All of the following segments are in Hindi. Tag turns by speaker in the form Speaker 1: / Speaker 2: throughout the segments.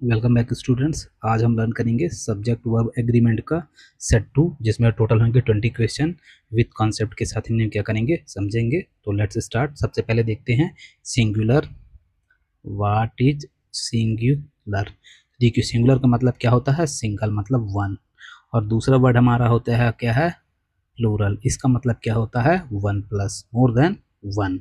Speaker 1: Welcome back students. आज हम लर्न करेंगे सब्जेक्ट वर्ब एग्रीमेंट का सेट 2, जिसमें टोटल होंगे 20 क्वेश्चन विद कॉन्सेप्ट के साथ हम क्या करेंगे समझेंगे। तो लेट्स स्टार्ट। सबसे पहले देखते हैं सिंगुलर। What is singular? देखिए, सिंगुलर का मतलब क्या होता है? सिंगल मतलब वन। और दूसरा वर्ड हमारा होता है क्या है? प्लूरल। इसका मतलब क्या होता है? One plus, more than one.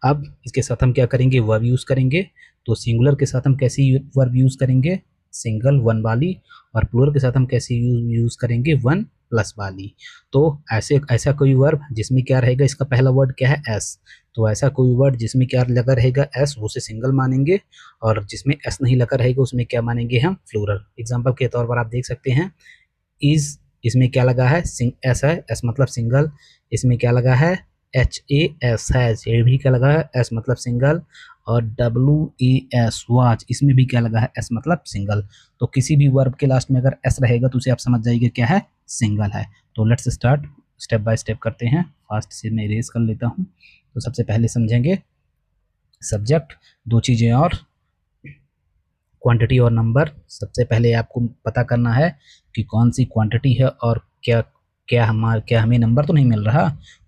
Speaker 1: अब इसके साथ हम क्या करेंगे? वर्ब यूज करेंगे। तो सिंगुलर के साथ हम कैसी वर्ब यूज करेंगे? सिंगल वन वाली। और प्लूरल के साथ हम कैसी यूज करेंगे? वन प्लस वाली। तो ऐसे ऐसा कोई वर्ब जिसमें क्या रहेगा? इसका पहला वर्ड क्या है? एस। तो ऐसा कोई वर्ड जिसमें क्या लगा रहेगा? एस, उसे सिंगल मानेंगे। और जिसमें एस नहीं लगा रहेगा उसमें क्या मानेंगे हम? प्लूरल। एग्जाम्पल के तौर पर आप देख सकते हैं, इज, इसमें क्या लगा है? एस है, एस मतलब सिंगल। इसमें क्या लगा है? HAS है, ये भी क्या लगा है? एस मतलब सिंगल। और WES वॉच, इसमें भी क्या लगा है? एस मतलब सिंगल। तो किसी भी वर्ब के लास्ट में अगर एस रहेगा तो उसे आप समझ जाइए क्या है? सिंगल है। तो let's start, step by step करते हैं। फास्ट से मैं इरेज कर लेता हूँ। तो सबसे पहले समझेंगे सब्जेक्ट, दो चीजें और क्वांटिटी और नंबर। सबसे पहले आपको पता करना है कि कौन सी क्वांटिटी है और क्या क्या हमें नंबर तो नहीं मिल रहा।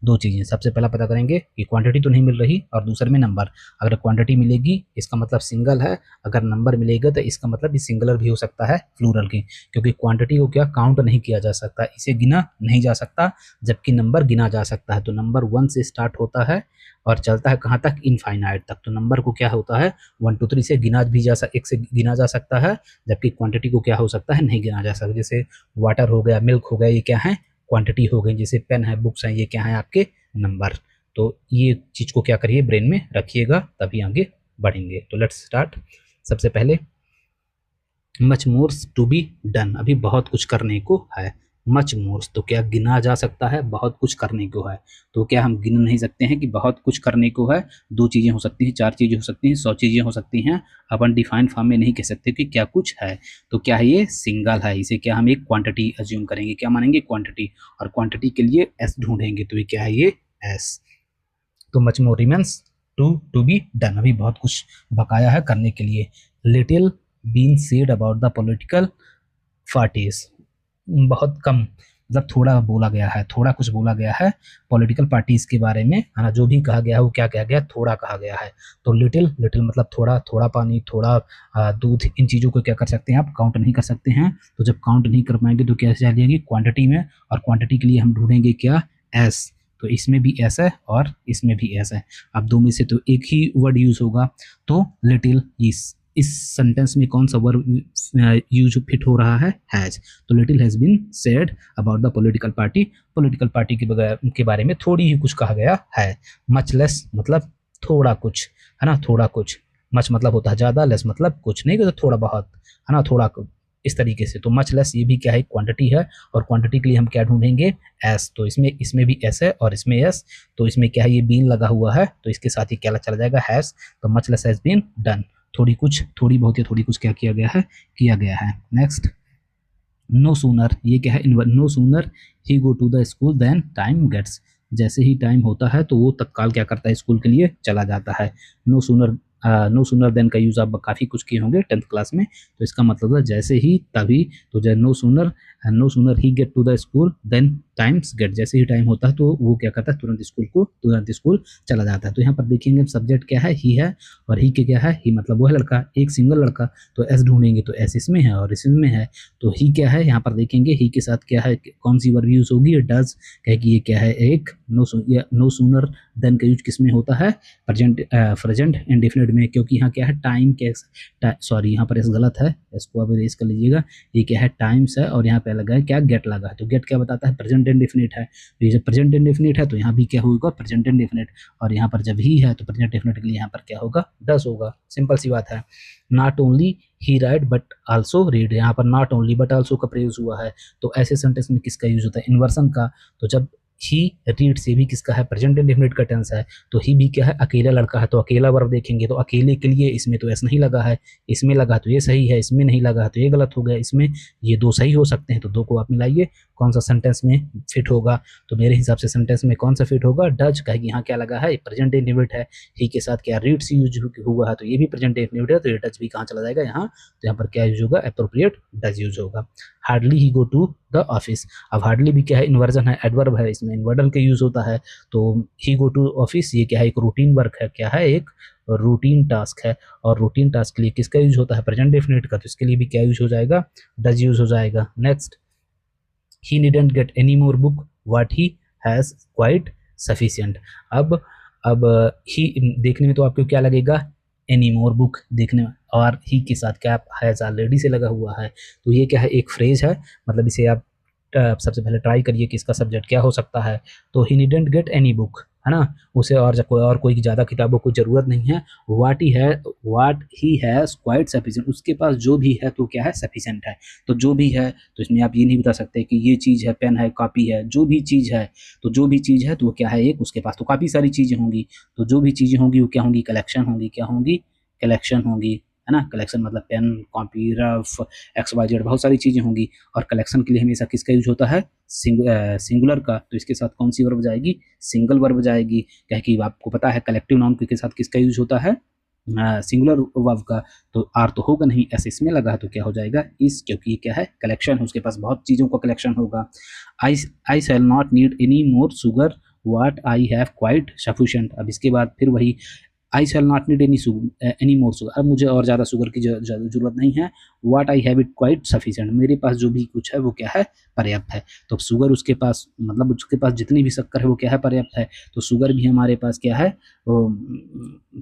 Speaker 1: दो चीज़ें, सबसे पहला पता करेंगे कि क्वांटिटी तो नहीं मिल रही, और दूसरे में नंबर। अगर क्वांटिटी मिलेगी इसका मतलब सिंगल है, अगर नंबर मिलेगा तो इसका मतलब भी सिंगुलर भी हो सकता है प्लूरल की, क्योंकि क्वांटिटी को क्या काउंट नहीं किया जा सकता, इसे गिना नहीं जा सकता, जबकि नंबर गिना जा सकता है। तो नंबर 1 से स्टार्ट होता है और चलता है कहाँ तक? इनफाइनाइट तक। तो नंबर को क्या होता है? 1 2 3 से गिना भी जा सकता, एक से गिना जा सकता है, जबकि क्वांटिटी को क्या हो सकता है? नहीं गिना जा सकता। जैसे वाटर हो गया, मिल्क हो गया, ये क्या है? क्वांटिटी हो गई। जैसे पेन है, बुक्स हैं, ये क्या है? आपके नंबर। तो ये चीज को क्या करिए? ब्रेन में रखिएगा, तभी आगे बढ़ेंगे। तो लेट्स स्टार्ट। सबसे पहले much more's to be done, अभी बहुत कुछ करने को है। मच मोर्स तो क्या गिना जा सकता है? बहुत कुछ करने को है। तो क्या हम गिन नहीं सकते हैं कि बहुत कुछ करने को है? दो चीजें हो सकती हैं, चार चीजें हो सकती हैं, 100 चीजें हो सकती हैं। अपन डिफाइन फॉर्म में नहीं कह सकते कि क्या कुछ है। तो क्या है? ये सिंगल है। इसे क्या हम एक क्वांटिटी अज्यूम करेंगे? क्या मानेंगे? क्वांटिटी। और क्वांटिटी के लिए एस ढूंढेंगे। तो ये क्या है? ये एस। तो much more remains to be done, अभी बहुत कुछ बकाया है करने के लिए। Little been said about the political parties, बहुत कम मतलब थोड़ा बोला गया है, थोड़ा कुछ बोला गया है पॉलिटिकल पार्टीज के बारे में, है ना। जो भी कहा गया है वो क्या कहा गया? थोड़ा कहा गया है। तो लिटिल, लिटिल मतलब थोड़ा, थोड़ा पानी, थोड़ा दूध, इन चीज़ों को क्या कर सकते हैं? आप काउंट नहीं कर सकते हैं। तो जब काउंट नहीं कर पाएंगे तो क्या चलेगी? क्वांटिटी में। और क्वांटिटी के लिए हम ढूंढेंगे क्या? एस। तो इसमें भी एस है और इसमें भी एस है। अब दो में से तो एक ही वर्ड यूज होगा। तो लिटिल, इस सेंटेंस में कौन सा वर्ड यूज फिट हो रहा है? हैज। तो little has been said about the political party, political party के बारे में थोड़ी ही कुछ कहा गया है। मच लेस मतलब थोड़ा कुछ, है ना, थोड़ा कुछ। मच मतलब होता है ज्यादा, लेस मतलब कुछ नहीं, तो थोड़ा बहुत, है ना, थोड़ा कुछ, इस तरीके से। तो मच लेस ये भी क्या है? क्वांटिटी है। और क्वांटिटी के लिए हम क्या ढूंढेंगे? एस। तो इसमें भी एस है और इसमें एस। तो इसमें क्या है? ये बीन लगा हुआ है, तो इसके साथ ही क्या चला जाएगा? हैज। तो much less has been done. थोड़ी कुछ, थोड़ी बहुत या थोड़ी कुछ क्या किया गया है? किया गया है। नेक्स्ट, नो सूनर, ये क्या है? No sooner he go to the school than time gets, जैसे ही टाइम होता है तो वो तत्काल क्या करता है? स्कूल के लिए चला जाता है। No sooner, no sooner than का यूज आप काफी कुछ किए होंगे 10th क्लास में। तो इसका मतलब है जैसे ही तभी। तो नो सूनर ही get to the school then times get, जैसे ही टाइम होता है तो वो क्या करता है? तुरंत स्कूल चला जाता है। तो यहाँ पर देखेंगे सब्जेक्ट क्या है? ही है। और ही के क्या है? ही मतलब वो है लड़का, एक सिंगल लड़का। तो एस ढूंढेंगे तो एस इसमें है और इसमें है। तो ही क्या है? यहाँ पर देखेंगे ही के साथ क्या है? कौन सी वर्ब यूज होगी? डज। कहे कि ये क्या है? एक नो सूनर देन का यूज किसमें होता है? प्रेजेंट इंडेफिनिट में, क्योंकि यहाँ क्या है? टाइम के, सॉरी यहाँ पर एस गलत है, इसको अब इरेज कर लीजिएगा। ये क्या है? टाइम्स है और यहाँ पे लगा है क्या? गेट लगा है। तो गेट क्या बताता है? प्रेजेंट इंडेफिनिट है। तो ये जब प्रेजेंट इंडेफिनिट है तो यहाँ भी क्या होगा? Present indefinite. और यहाँ पर जब ही है तो प्रेजेंट इंडेफिनिट के लिए यहाँ पर क्या होगा? डज होगा। सिंपल सी बात है। Not only he right but also read, यहाँ पर नॉट ओनली बट आल्सो का प्रयोग हुआ है। तो ऐसे सेंटेंस में किसका यूज होता है? इन्वर्सन का। तो जब ही रीड से भी किसका है, प्रेजेंट इंडेफिनिट का टेंस है, तो ही भी क्या है, अकेला लड़का है, तो अकेला वर्ब देखेंगे तो अकेले के लिए इसमें तो एस नहीं लगा है, इसमें लगा तो ये सही है, इसमें नहीं लगा तो ये गलत हो गया, इसमें ये दो सही हो सकते हैं, तो दो को आप मिलाइए कौन सा सेंटेंस में फिट होगा, तो मेरे हिसाब से सेंटेंस में कौन सा फिट होगा, डज, कहेगी यहाँ क्या लगा है, प्रेजेंट इंडेफिनिट है, ही के साथ क्या रीड्स यूज हुआ है, तो ये भी प्रेजेंट इंडेफिनिट है, तो ये डज भी कहाँ चला जाएगा यहाँ, तो यहाँ पर क्या यूज होगा, एप्रोप्रिएट डज यूज होगा। हार्डली ही गो टू द ऑफिस, अब हार्डली भी क्या है, इन्वर्जन है, एडवर्ब है, इसमें इन्वर्डन के यूज होता है, तो ही गो टू ऑफिस ये क्या है, एक रूटीन वर्क है, क्या है, एक रूटीन टास्क है, और रूटीन टास्क के लिए किसका यूज होता है, प्रेजेंट डेफिनेट का, तो इसके लिए भी क्या यूज हो जाएगा, डज यूज हो जाएगा। Next, he didn't get any more book what he has quite sufficient. अब ही देखने में तो आपको क्या लगेगा, एनी मोर बुक देखने में, और ही के साथ क्या हैज ऑलरेडी से लगा हुआ है, तो ये क्या है, एक फ्रेज है, मतलब इसे आप सबसे पहले ट्राई करिए कि इसका सब्जेक्ट क्या हो सकता है, तो he didn't get any book, है ना, उसे और कोई ज़्यादा किताबों की ज़रूरत नहीं है, what he has quite sufficient, उसके पास जो भी है तो क्या है, सफिशिएंट है, तो जो भी है, तो इसमें आप ये नहीं बता सकते कि ये चीज़ है, पेन है, कॉपी है, जो भी चीज़ है, तो जो भी चीज़ है तो वो क्या है, एक उसके पास तो काफ़ी सारी चीज़ें होंगी, तो जो भी चीज़ें होंगी वो क्या होंगी, कलेक्शन होंगी, क्या होंगी, कलेक्शन होंगी, है ना, कलेक्शन मतलब पेन, कॉपी, रफ, XYZ बहुत सारी चीज़ें होंगी, और कलेक्शन के लिए हमेशा किसका यूज होता है, सिंगुलर का, तो इसके साथ कौन सी वर्ब जाएगी, सिंगल वर्ब जाएगी, क्या कि आपको पता है कलेक्टिव नाउन के साथ किसका यूज होता है, सिंगुलर वर्ब का, तो आर तो होगा नहीं, ऐसे इसमें लगा है तो क्या हो जाएगा, इस, क्योंकि ये क्या है, कलेक्शन है, उसके पास बहुत चीज़ों का कलेक्शन होगा। I shall not need any more sugar what I have quite sufficient, अब इसके बाद फिर वही, I shall not need any more sugar, अब मुझे और ज़्यादा शुगर की जरूरत नहीं है, what I have it quite sufficient, मेरे पास जो भी कुछ है वो क्या है, पर्याप्त है, तो शुगर उसके पास, मतलब उसके पास जितनी भी शक्कर है वो क्या है, पर्याप्त है, तो शुगर भी हमारे पास क्या है,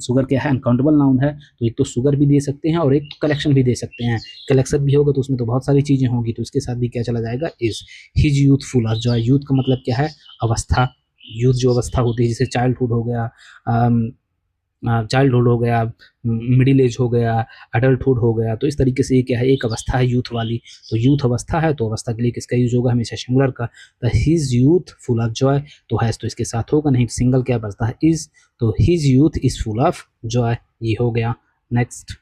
Speaker 1: शुगर क्या है, अनकाउंटेबल नाउन है, तो एक तो शुगर भी दे सकते हैं और एक कलेक्शन भी दे सकते हैं, कलेक्शन भी होगा तो उसमें तो बहुत सारी चीज़ें होंगी, तो इसके साथ भी क्या चला जाएगा, इज, हिज यूथफुल, जो है यूथ का मतलब क्या है, अवस्था, यूथ जो अवस्था होती है, जैसे चाइल्डहुड हो गया, चाइल्डहुड हो गया, मिडिल एज हो गया, अडल्टहुड हो गया, तो इस तरीके से ये क्या है, एक अवस्था है यूथ वाली, तो यूथ अवस्था है, तो अवस्था के लिए किसका यूज होगा, हमेशा सिंगुलर का, तो his youth full of Joy, तो हैज तो इसके साथ होगा नहीं, सिंगल क्या बचता है, इज, तो his youth is full of Joy, ये हो गया। नेक्स्ट,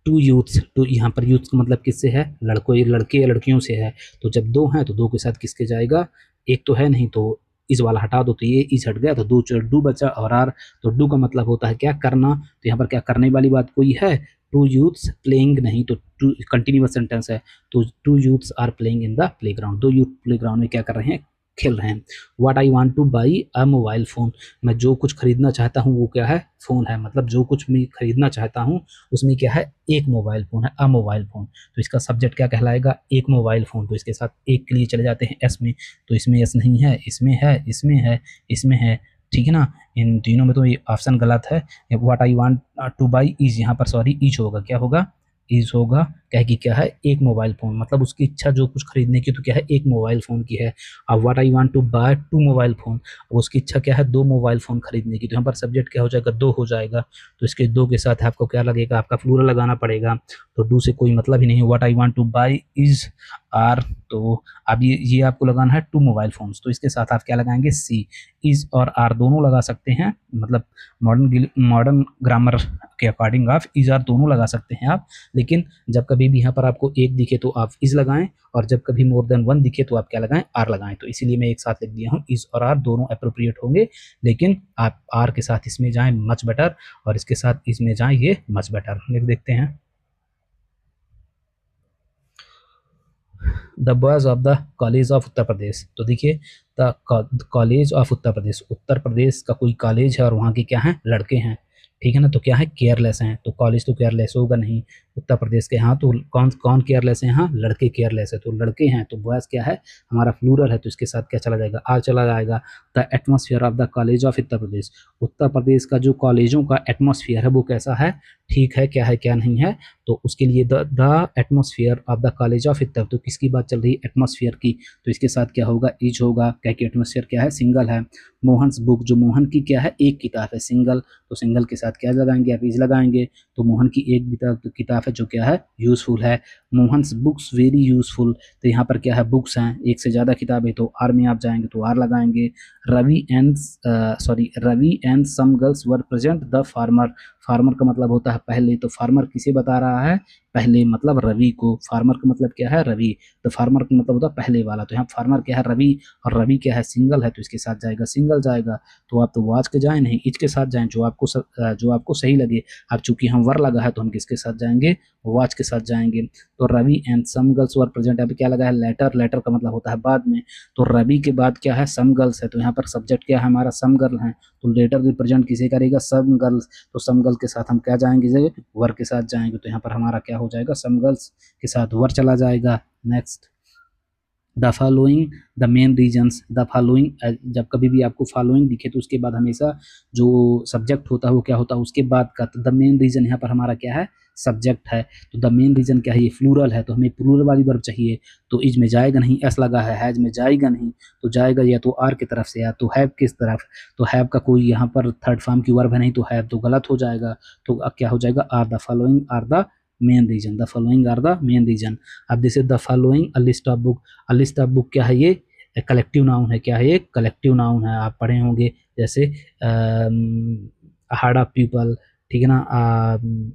Speaker 1: टू यूथ्स, टू यहाँ पर यूथ का मतलब किससे है, लड़के या लड़कियों से है, तो जब दो हैं तो दो के साथ किसके जाएगा, एक तो है नहीं, तो इस वाला हटा दो, तो ये इस हट गया, तो डू बचा, और आर, तो डू का मतलब होता है क्या, करना, तो यहाँ पर क्या करने वाली बात कोई है, टू यूथ्स प्लेइंग नहीं, तो टू कंटिन्यूअस सेंटेंस है, तो two youths are playing in the playground, दो यूथ प्लेग्राउंड में क्या कर रहे हैं, खेल रहे हैं। What I want to buy a mobile phone, मैं जो कुछ खरीदना चाहता हूँ वो क्या है, फ़ोन है, मतलब जो कुछ मैं खरीदना चाहता हूँ उसमें क्या है, एक मोबाइल फ़ोन है, अ मोबाइल फ़ोन, तो इसका सब्जेक्ट क्या कहलाएगा, एक मोबाइल फ़ोन, तो इसके साथ एक के लिए चले जाते हैं एस में, तो इसमें एस नहीं है, इसमें है, इसमें है, इसमें है, ठीक है ना, इन तीनों में तो ये ऑप्शन गलत है। What I want to by is, यहाँ पर सॉरी ईच होगा, क्या होगा, इज होगा, क्या कि क्या है, एक मोबाइल फ़ोन, मतलब उसकी इच्छा जो कुछ खरीदने की तो क्या है, एक मोबाइल फ़ोन की है। अब what I want to buy two mobile phone, अब उसकी इच्छा क्या है, दो मोबाइल फ़ोन खरीदने की, तो यहाँ पर सब्जेक्ट क्या हो जाएगा, दो हो जाएगा, तो इसके दो के साथ आपको क्या लगेगा, आपका प्लूरल लगाना पड़ेगा, तो डू से कोई मतलब ही नहीं है। What I want to buy is are, तो अब ये आपको लगाना है टू मोबाइल फ़ोन्स, तो इसके साथ आप क्या लगाएंगे, सी, इज और आर दोनों लगा सकते हैं, मतलब मॉडर्न ग्रामर के अकॉर्डिंग आप इज आर दोनों लगा सकते हैं आप, लेकिन जब कभी भी यहाँ पर आपको एक दिखे तो आप इज लगाएं, और जब कभी मोर देन वन दिखे तो आप क्या लगाएं, आर लगाएं, तो इसीलिए मैं एक साथ लिख दिया हूँ, इज और आर दोनों अप्रोप्रिएट होंगे, लेकिन आप आर के साथ इसमें जाएं मच बेटर, और इसके साथ इसमें जाएं ये मच बेटर। नेक्स्ट देखते हैं, the boys of the college of Uttar Pradesh, तो देखिए the college of Uttar Pradesh का कोई कॉलेज है और वहाँ के क्या हैं, लड़के हैं, ठीक है ना, तो क्या है, केयरलेस हैं, तो कॉलेज तो केयरलेस होगा नहीं, उत्तर प्रदेश के, हाँ, तो कौन कौन केयरलेस है, हाँ, लड़के केयरलेस है, तो लड़के हैं, तो बॉयज क्या है, हमारा प्लूरल है, तो इसके साथ क्या चला जाएगा, आर चला जाएगा। The atmosphere of the college of Uttar Pradesh का जो कॉलेजों का एटमॉस्फेयर है वो कैसा है, ठीक है, क्या है, क्या नहीं है, तो उसके लिए the atmosphere of the college of तो किसकी बात चल रही है, एटमॉस्फेयर की, तो इसके साथ क्या होगा, इज होगा, क्या कि एटमॉस्फेयर क्या है, सिंगल है। मोहन्स बुक, जो मोहन की क्या है, एक किताब है, सिंगल, तो सिंगल के साथ क्या लगाएंगे, आप इज लगाएंगे, तो मोहन की एक किताब पैराग्राफ है जो क्या है यूजफुल है। मोहन्स बुक्स वेरी यूजफुल, तो यहाँ पर क्या है बुक्स हैं, एक से ज़्यादा किताबें, तो आर में आप जाएंगे तो आर लगाएंगे। Ravi and some girls were present the farmer, farmer का मतलब होता है पहले, तो फार्मर किसे बता रहा है, पहले मतलब रवि को, फार्मर का मतलब क्या है रवि, तो फार्मर का मतलब होता है पहले वाला, तो यहाँ फार्मर क्या है रवि, और रवि क्या है सिंगल है तो इसके साथ जाएगा सिंगल जाएगा। तो आप तो वाच के जाए नहीं, इच के साथ जाएं, जो आपको सही लगे। अब चूंकि हम वर लगा है तो हम किसके साथ जाएंगे, वाच के साथ जाएंगे। तो Ravi and some girls were present, अभी क्या लगा है लेटर, लेटर का मतलब होता है बाद में, तो रवि के बाद क्या है सम गर्ल्स है, तो यहाँ पर सब्जेक्ट क्या है हमारा सम गर्ल है, तो लेटर रिप्रेजेंट किसे करेगा सम गर्ल्स, तो सम गर्ल के साथ हम क्या जाएंगे वर के साथ जाएंगे, तो यहाँ पर हमारा क्या हो जाएगा सम गर्ल्स के साथ वर चला जाएगा। Next the following the main reasons, the following, जब कभी भी आपको फॉलोइंग दिखे तो उसके बाद हमेशा जो सब्जेक्ट होता है वो क्या होता है उसके बाद का, तो द मेन रीजन यहाँ पर हमारा क्या है सब्जेक्ट है, तो द मेन रीजन क्या है ये प्लूरल है, तो हमें प्लूरल वाली वर्ब चाहिए, तो इज में जाएगा नहीं, एस लगा है, हैज में जाएगा नहीं, तो जाएगा या तो आर की तरफ से या तो हैव किस तरफ, तो हैव का कोई यहाँ पर थर्ड फॉर्म की वर्ब है नहीं, तो हैव तो गलत हो जाएगा, तो अब क्या हो जाएगा are the following are the main reason, the following are the main reason. अब जैसे the following a list of book, a list of book क्या है ये कलेक्टिव नाउन है, क्या है ये कलेक्टिव नाउन है, आप पढ़े होंगे जैसे हार्ड ऑफ पीपल, ठीक है ना,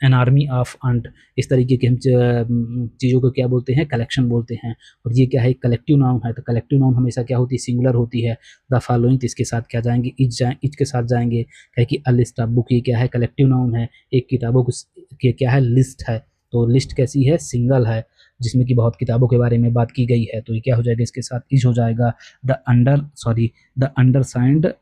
Speaker 1: एन आर्मी ऑफ अंट, इस तरीके की हम चीज़ों को क्या बोलते हैं कलेक्शन बोलते हैं, और ये क्या है कलेक्टिव नाउन है, तो कलेक्टिव नाउन हमेशा क्या होती है सिंगुलर होती है। द फॉलोइंग तो इसके साथ क्या जाएंगे इच के साथ जाएंगे, क्या कि अ लिस्ट ऑफ बुक ये क्या है कलेक्टिव नाउन है, एक किताबों की क्या है लिस्ट है, तो लिस्ट कैसी है सिंगल है जिसमें कि बहुत किताबों के बारे में बात की गई है, तो ये क्या हो जाएगा इसके साथ इज हो जाएगा। The undersigned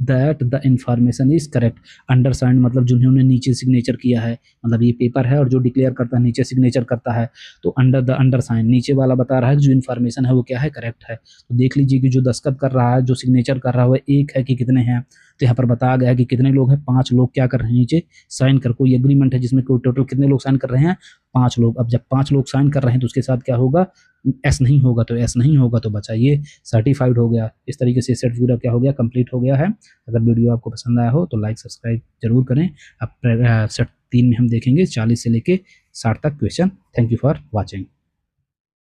Speaker 1: that the information is correct, undersigned मतलब जिन्होंने नीचे सिग्नेचर किया है, मतलब ये पेपर है और जो डिक्लेयर करता है नीचे सिग्नेचर करता है, तो अंडरसाइंड नीचे वाला बता रहा है कि जो इन्फॉर्मेशन है वो क्या है करेक्ट है, तो देख लीजिए कि जो दस्तखत कर रहा है जो सिग्नेचर कर रहा है वो एक है कि कितने हैं, तो यहाँ पर बताया गया है कि कितने लोग हैं 5 लोग क्या कर रहे हैं नीचे साइन कर, कोई एग्रीमेंट है जिसमें कोई टोटल कितने लोग साइन कर रहे हैं 5 लोग। अब जब 5 लोग साइन कर रहे हैं तो उसके साथ क्या होगा एस नहीं होगा, तो एस नहीं होगा तो बचा ये सर्टिफाइड हो गया। इस तरीके से सेट पूरा क्या हो गया कंप्लीट हो गया है। अगर वीडियो आपको पसंद आया हो तो लाइक सब्सक्राइब जरूर करें। अब सेट 3 में हम देखेंगे 40 से लेके 60 तक question. Thank you for watching.